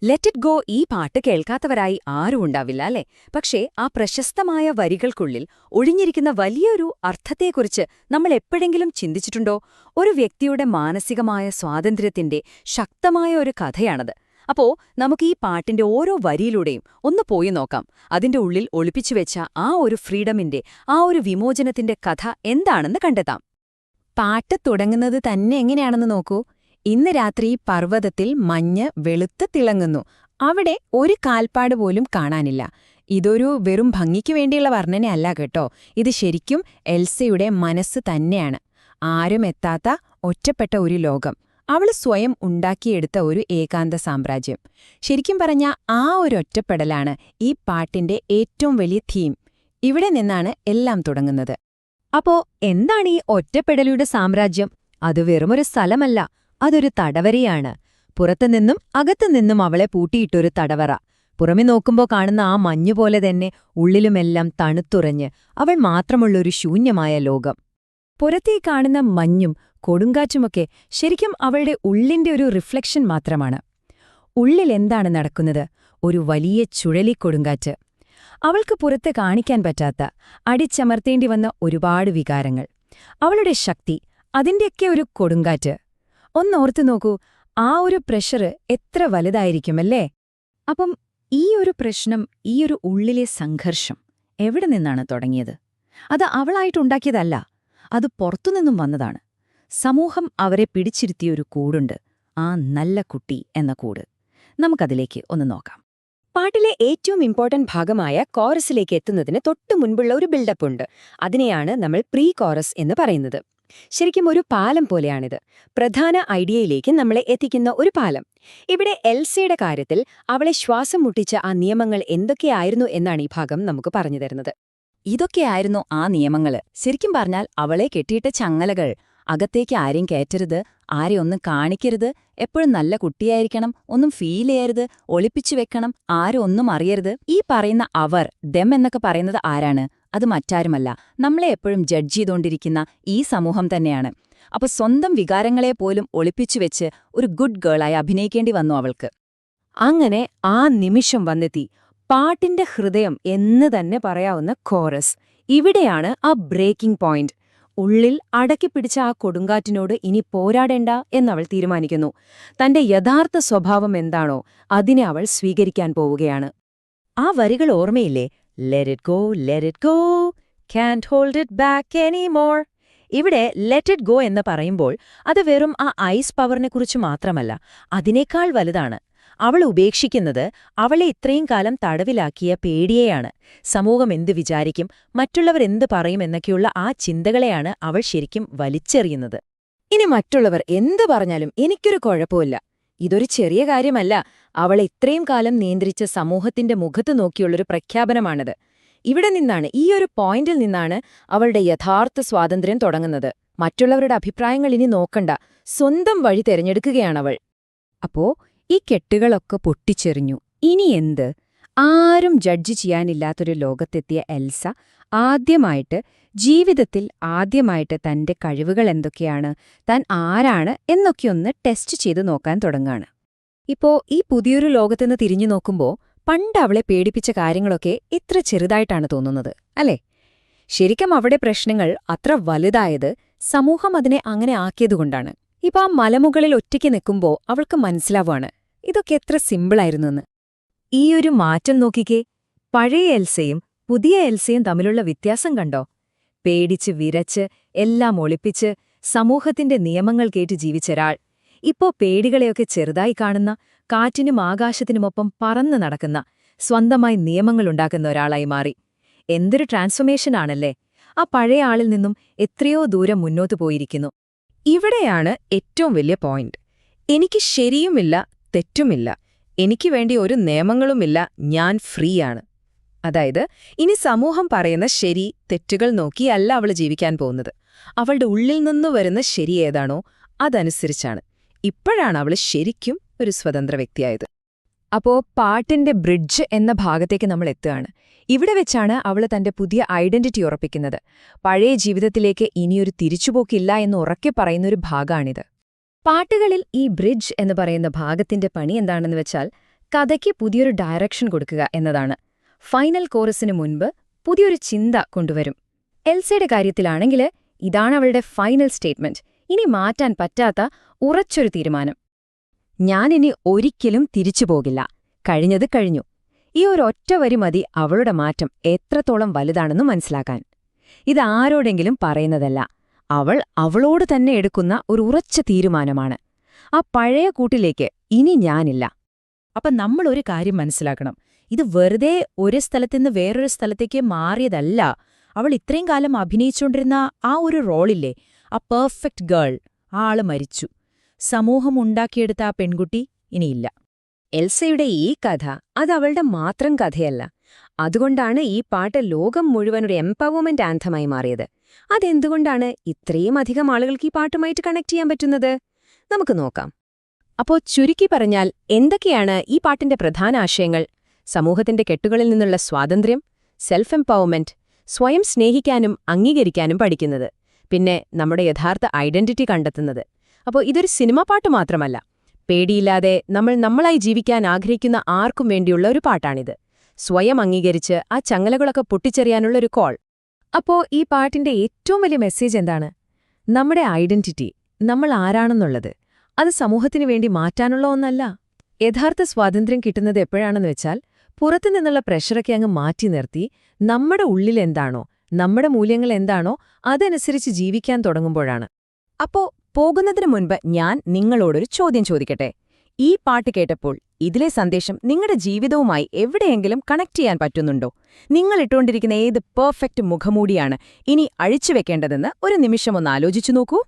Let it go ഈ പാട്ട് കേൾക്കാത്തവരായി ആരും ഉണ്ടാവില്ല അല്ലേ? പക്ഷേ ആ പ്രശസ്തമായ വരികൾക്കുള്ളിൽ ഒളിഞ്ഞിരിക്കുന്ന വലിയൊരു അർത്ഥത്തെക്കുറിച്ച് നമ്മൾ എപ്പോഴെങ്കിലും ചിന്തിച്ചിട്ടുണ്ടോ? ഒരു വ്യക്തിയുടെ മാനസികമായ സ്വാതന്ത്ര്യത്തിന്റെ ശക്തമായ ഒരു കഥയാണത്. അപ്പോ നമുക്ക് ഈ പാട്ടിന്റെ ഓരോ വരിയിലൂടെയും ഒന്ന് പോയി നോക്കാം. അതിന്റെ ഉള്ളിൽ ഒളിപ്പിച്ചുവെച്ച ആ ഒരു ഫ്രീഡമിന്റെ, ആ ഒരു വിമോചനത്തിന്റെ കഥ എന്താണെന്ന് കണ്ടെത്താം. പാട്ട് തുടങ്ങുന്നത് തന്നെ എങ്ങനെയാണെന്ന് നോക്കൂ. ഇന്ന് രാത്രി പർവ്വതത്തിൽ മഞ്ഞ് വെളുത്ത് തിളങ്ങുന്നു. അവിടെ ഒരു കാൽപ്പാട് പോലും കാണാനില്ല. ഇതൊരു വെറും ഭംഗിക്കു വേണ്ടിയുള്ള വർണ്ണനയല്ല കേട്ടോ. ഇത് ശരിക്കും എൽസയുടെ മനസ്സ് തന്നെയാണ്. ആരും എത്താത്ത ഒറ്റപ്പെട്ട ഒരു ലോകം. അവൾ സ്വയം ഉണ്ടാക്കിയെടുത്ത ഒരു ഏകാന്ത സാമ്രാജ്യം. ശരിക്കും പറഞ്ഞ ആ ഒരു ഒറ്റപ്പെടലാണ് ഈ പാട്ടിന്റെ ഏറ്റവും വലിയ തീം. ഇവിടെ നിന്നാണ് എല്ലാം തുടങ്ങുന്നത്. അപ്പോ എന്താണ് ഈ ഒറ്റപ്പെടലുടെ സാമ്രാജ്യം? അത് വെറുമൊരു സ്ഥലമല്ല, അതൊരു തടവരയാണ്. പുറത്തുനിന്നും അകത്തുനിന്നും അവളെ പൂട്ടിയിട്ടൊരു തടവറ. പുറമെ നോക്കുമ്പോൾ കാണുന്ന ആ മഞ്ഞുപോലെ തന്നെ ഉള്ളിലുമെല്ലാം തണുത്തുറഞ്ഞ് അവൾ മാത്രമുള്ളൊരു ശൂന്യമായ ലോകം. പുറത്തേ കാണുന്ന മഞ്ഞും കൊടുങ്കാറ്റുമൊക്കെ ശരിക്കും അവളുടെ ഉള്ളിന്റെ ഒരു റിഫ്ലക്ഷൻ മാത്രമാണ്. ഉള്ളിൽ എന്താണ് നടക്കുന്നത്? ഒരു വലിയ ചുഴലിക്കൊടുങ്കാറ്റ്. അവൾക്ക് പുറത്ത് കാണിക്കാൻ പറ്റാത്ത, അടിച്ചമർത്തേണ്ടി വന്ന ഒരുപാട് വികാരങ്ങൾ. അവളുടെ ശക്തി, അതിന്റെയൊക്കെ ഒരു കൊടുങ്കാറ്റ്. ഒന്നോർത്തു നോക്കൂ, ആ ഒരു പ്രഷർ എത്ര വലുതായിരിക്കുമല്ലേ? അപ്പം ഈ ഒരു പ്രശ്നം, ഈ ഒരു ഉള്ളിലെ സംഘർഷം എവിടെ നിന്നാണ് തുടങ്ങിയത്? അത് അവളായിട്ടുണ്ടാക്കിയതല്ല, അത് പുറത്തുനിന്നും വന്നതാണ്. സമൂഹം അവരെ പിടിച്ചിരുത്തിയൊരു കൂടുണ്ട്, ആ നല്ല കുട്ടി എന്ന കൂട്. നമുക്കതിലേക്ക് ഒന്ന് നോക്കാം. പാട്ടിലെ ഏറ്റവും ഇമ്പോർട്ടന്റ് ഭാഗമായ കോറസിലേക്ക് എത്തുന്നതിന് തൊട്ടു മുൻപുള്ള ഒരു ബിൽഡപ്പ് ഉണ്ട്. അതിനെയാണ് നമ്മൾ പ്രീ കോറസ് എന്ന് പറയുന്നത്. ശരിക്കും ഒരു പാലം പോലെയാണിത്. പ്രധാന ഐഡിയയിലേക്ക് നമ്മളെ എത്തിക്കുന്ന ഒരു പാലം. ഇവിടെ എൽസയുടെ കാര്യത്തിൽ അവളെ ശ്വാസം മുട്ടിച്ച ആ നിയമങ്ങൾ എന്തൊക്കെയായിരുന്നു എന്നാണ് ഈ ഭാഗം നമുക്ക് പറഞ്ഞു തരുന്നത്. ഇതൊക്കെയായിരുന്നു ആ നിയമങ്ങള്. ശരിക്കും പറഞ്ഞാൽ അവളെ കെട്ടിയിട്ട ചങ്ങലകൾ. അകത്തേക്ക് ആരെയും കയറ്റരുത്, ആരെ ഒന്നും കാണിക്കരുത്, എപ്പോഴും നല്ല കുട്ടിയായിരിക്കണം, ഒന്നും ഫീൽ ചെയ്യരുത്, ഒളിപ്പിച്ചു വെക്കണം, ആരും ഒന്നും അറിയരുത്. ഈ പറയുന്ന അവർ, ദം എന്നൊക്കെ പറയുന്നത് ആരാണ്? അത് മറ്റാരുമല്ല, നമ്മളെ എപ്പോഴും ജഡ്ജ് ചെയ്തുകൊണ്ടിരിക്കുന്ന ഈ സമൂഹം തന്നെയാണ്. അപ്പൊ സ്വന്തം വികാരങ്ങളെപ്പോലും ഒളിപ്പിച്ചുവെച്ച് ഒരു ഗുഡ് ഗേളായി അഭിനയിക്കേണ്ടി വന്നു അവൾക്ക്. അങ്ങനെ ആ നിമിഷം വന്നെത്തി പാട്ടിന്റെ ഹൃദയം എന്ന് തന്നെ പറയാവുന്ന കോറസ്. ഇവിടെയാണ് ആ ബ്രേക്കിംഗ് പോയിന്റ്. ഉള്ളിൽ അടക്കിപ്പിടിച്ച ആ കൊടുങ്കാറ്റിനോട് ഇനി പോരാടേണ്ട എന്നവൾ തീരുമാനിക്കുന്നു. തന്റെ യഥാർത്ഥ സ്വഭാവം എന്താണോ അതിനെ അവൾ സ്വീകരിക്കാൻ പോവുകയാണ്. ആ വരികൾ ഓർമ്മയില്ലേ? Let it go, let it go, can't hold it back anymore. ഇവിടെ ലെറ്റ് ഇറ്റ് ഗോ എന്ന് പറയുമ്പോൾ അത് വെറും ആ ഐസ് പവറിനെക്കുറിച്ച് മാത്രമല്ല, അതിനേക്കാൾ വലുതാണ്. അവൾ ഉപേക്ഷിക്കുന്നത് അവളെ ഇത്രയും കാലം തടവിലാക്കിയ പേടിയെയാണ്. സമൂഹം എന്ത് വിചാരിക്കും, മറ്റുള്ളവർ എന്ത് പറയും എന്നൊക്കെയുള്ള ആ ചിന്തകളെയാണ് അവൾ ശരിക്കും വലിച്ചെറിയുന്നത്. ഇനി മറ്റുള്ളവർ എന്ത് പറഞ്ഞാലും എനിക്കൊരു കുഴപ്പമില്ല. ഇതൊരു ചെറിയ കാര്യമല്ല. അവളെ ഇത്രയും കാലം നിയന്ത്രിച്ച സമൂഹത്തിന്റെ മുഖത്ത് നോക്കിയുള്ളൊരു പ്രഖ്യാപനമാണിത്. ഇവിടെ നിന്നാണ്, ഈ ഒരു പോയിന്റിൽ നിന്നാണ് അവളുടെ യഥാർത്ഥ സ്വാതന്ത്ര്യം തുടങ്ങുന്നത്. മറ്റുള്ളവരുടെ അഭിപ്രായങ്ങൾ ഇനി നോക്കണ്ട, സ്വന്തം വഴി തിരഞ്ഞെടുക്കുകയാണവൾ. അപ്പോ ഈ കെട്ടുകളൊക്കെ പൊട്ടിച്ചെറിഞ്ഞു. ഇനി എന്ത്? ആരും ജഡ്ജ് ചെയ്യാനില്ലാത്തൊരു ലോകത്തെത്തിയ എൽസ ജീവിതത്തിൽ ആദ്യമായിട്ട് തന്റെ കഴിവുകൾ എന്തൊക്കെയാണ്, താൻ ആരാണ് എന്നൊക്കെയൊന്ന് ടെസ്റ്റ് ചെയ്ത് നോക്കാൻ തുടങ്ങാണ്. ഇപ്പോ ഈ പുതിയൊരു ലോകത്തുനിന്ന് തിരിഞ്ഞു നോക്കുമ്പോൾ പണ്ട് അവളെ പേടിപ്പിച്ച കാര്യങ്ങളൊക്കെ ഇത്ര ചെറുതായിട്ടാണ് തോന്നുന്നത്, അല്ലേ? ശരിക്കും അവിടെ പ്രശ്നങ്ങൾ അത്ര വലുതായത് സമൂഹം അതിനെ അങ്ങനെ ആക്കിയതുകൊണ്ടാണ്. ഇപ്പൊ ആ മലമുകളിൽ ഒറ്റയ്ക്ക് നിൽക്കുമ്പോൾ അവൾക്ക് മനസ്സിലാവാണ് ഇതൊക്കെ എത്ര സിമ്പിളായിരുന്നെന്ന്. ഈയൊരു മാറ്റം നോക്കിക്കേ. പഴയ എൽസയും പുതിയ എൽസയും തമ്മിലുള്ള വ്യത്യാസം കണ്ടോ? പേടിച്ച് വിരച്ച് എല്ലാം ഒളിപ്പിച്ച് സമൂഹത്തിന്റെ നിയമങ്ങൾ കേട്ട് ജീവിച്ചൊരാൾ ഇപ്പോ പേടികളെയൊക്കെ ചെറുതായി കാണുന്ന, കാറ്റിനും ആകാശത്തിനുമൊപ്പം പറന്നു നടക്കുന്ന, സ്വന്തമായി നിയമങ്ങളുണ്ടാക്കുന്ന ഒരാളായി മാറി. എന്തൊരു ട്രാൻസ്ഫോർമേഷനാണല്ലേ! ആ പഴയ ആളിൽ നിന്നും എത്രയോ ദൂരം മുന്നോട്ടു പോയിരിക്കുന്നു. ഇവിടെയാണ് ഏറ്റവും വലിയ പോയിന്റ്. എനിക്ക് ശരിയുമില്ല, തെറ്റുമില്ല, എനിക്ക് വേണ്ടി ഒരു നിയമങ്ങളുമില്ല, ഞാൻ ഫ്രീയാണ്. അതായത് ഇനി സമൂഹം പറയുന്ന ശരി തെറ്റുകൾ നോക്കിയല്ല അവൾ ജീവിക്കാൻ പോകുന്നത്. അവളുടെ ഉള്ളിൽ നിന്നു വരുന്ന ശരി ഏതാണോ അതനുസരിച്ചാണ്. ഇപ്പോഴാണ് അവൾ ശരിക്കും ഒരു സ്വതന്ത്ര വ്യക്തിയായത്. അപ്പോ പാട്ടിന്റെ ബ്രിഡ്ജ് എന്ന ഭാഗത്തേക്ക് നമ്മൾ എത്തുകയാണ്. ഇവിടെ വെച്ചാണ് അവൾ തന്റെ പുതിയ ഐഡന്റിറ്റി ഉറപ്പിക്കുന്നത്. പഴയ ജീവിതത്തിലേക്ക് ഇനിയൊരു തിരിച്ചുപോക്കില്ല എന്ന് ഉറക്കെ പറയുന്നൊരു ഭാഗമാണിത്. പാട്ടുകളിൽ ഈ ബ്രിഡ്ജ് എന്ന് പറയുന്ന ഭാഗത്തിന്റെ പണി എന്താണെന്ന് വെച്ചാൽ, കഥയ്ക്ക് പുതിയൊരു ഡയറക്ഷൻ കൊടുക്കുക എന്നതാണ്. ഫൈനൽ കോറസിന് മുൻപ് പുതിയൊരു ചിന്ത കൊണ്ടുവരും. എൽസയുടെ കാര്യത്തിലാണെങ്കിൽ ഇതാണ് അവളുടെ ഫൈനൽ സ്റ്റേറ്റ്മെന്റ്. ഇനി മാറ്റാൻ പറ്റാത്ത ഉറച്ചൊരു തീരുമാനം. ഞാനിനി ഒരിക്കലും തിരിച്ചു പോകില്ല. കഴിഞ്ഞത് കഴിഞ്ഞു. ഈ ഒരൊറ്റ വരി മതി അവളുടെ മാറ്റം എത്രത്തോളം വലുതാണെന്ന് മനസ്സിലാക്കാൻ. ഇതാരോടെങ്കിലും പറയുന്നതല്ല. അവൾ അവളോട് തന്നെ എടുക്കുന്ന ഒരു ഉറച്ച തീരുമാനമാണ്. ആ പഴയ കൂട്ടിലേക്ക് ഇനി ഞാനില്ല. അപ്പം നമ്മൾ ഒരു കാര്യം മനസ്സിലാക്കണം. ഇത് വെറുതെ ഒരു സ്ഥലത്തുനിന്ന് വേറൊരു സ്ഥലത്തേക്ക് മാറിയതല്ല. അവൾ ഇത്രയും കാലം അഭിനയിച്ചുകൊണ്ടിരുന്ന ആ ഒരു റോളില്ലേ, ആ പെർഫെക്റ്റ് ഗേൾ, ആ ആള് മരിച്ചു. സമൂഹം ഉണ്ടാക്കിയെടുത്ത ആ പെൺകുട്ടി ഇനിയില്ല. എൽസയുടെ ഈ കഥ അതവളുടെ മാത്രം കഥയല്ല. അതുകൊണ്ടാണ് ഈ പാട്ട് ലോകം മുഴുവൻ ഒരു എംപവർമെന്റ് ആന്തമായി മാറിയത്. അതെന്തുകൊണ്ടാണ് ഇത്രയും അധികം ആളുകൾക്ക് ഈ പാട്ടുമായിട്ട് കണക്ട് ചെയ്യാൻ പറ്റുന്നത്? നമുക്ക് നോക്കാം. അപ്പോ ചുരുക്കി പറഞ്ഞാൽ എന്തൊക്കെയാണ് ഈ പാട്ടിന്റെ പ്രധാന ആശയങ്ങൾ? സമൂഹത്തിന്റെ കെട്ടുകളിൽ നിന്നുള്ള സ്വാതന്ത്ര്യം, സെൽഫ് എംപവർമെന്റ്, സ്വയം സ്നേഹിക്കാനും അംഗീകരിക്കാനും പഠിക്കുന്നത്, പിന്നെ നമ്മുടെ യഥാർത്ഥ ഐഡന്റിറ്റി കണ്ടെത്തുന്നത്. അപ്പോൾ ഇതൊരു സിനിമാ പാട്ട് മാത്രമല്ല. പേടിയില്ലാതെ നമ്മളായി ജീവിക്കാൻ ആഗ്രഹിക്കുന്ന ആർക്കും വേണ്ടിയുള്ള ഒരു പാട്ടാണിത്. സ്വയം അംഗീകരിച്ച് ആ ചങ്ങലകളൊക്കെ പൊട്ടിച്ചെറിയാനുള്ള ഒരു കോൾ. അപ്പോ ഈ പാട്ടിന്റെ ഏറ്റവും വലിയ മെസ്സേജ് എന്താണ്? നമ്മുടെ ഐഡന്റിറ്റി, നമ്മൾ ആരാണെന്നുള്ളത്, അത് സമൂഹത്തിനു വേണ്ടി മാറ്റാനുള്ള ഒന്നല്ല. യഥാർത്ഥ സ്വാതന്ത്ര്യം കിട്ടുന്നത് എപ്പോഴാണെന്ന് വെച്ചാൽ പുറത്തുനിന്നുള്ള പ്രഷറൊക്കെ അങ്ങ് മാറ്റി നിർത്തി നമ്മുടെ ഉള്ളിലെന്താണോ, നമ്മുടെ മൂല്യങ്ങൾ എന്താണോ അതനുസരിച്ച് ജീവിക്കാൻ തുടങ്ങുമ്പോഴാണ്. അപ്പോ പോകുന്നതിന് മുൻപ് ഞാൻ നിങ്ങളോടൊരു ചോദ്യം ചോദിക്കട്ടെ. ഈ പാട്ട് കേട്ടപ്പോൾ ഇതിലെ സന്ദേശം നിങ്ങളുടെ ജീവിതവുമായി എവിടെയെങ്കിലും കണക്ട് ചെയ്യാൻ പറ്റുന്നുണ്ടോ? നിങ്ങൾ ഇട്ടുകൊണ്ടിരിക്കുന്ന ഏത് പെർഫെക്റ്റ് മുഖമൂടിയാണ് ഇനി അഴിച്ചുവെക്കേണ്ടതെന്ന് ഒരു നിമിഷം ഒന്ന് ആലോചിച്ചു നോക്കൂ.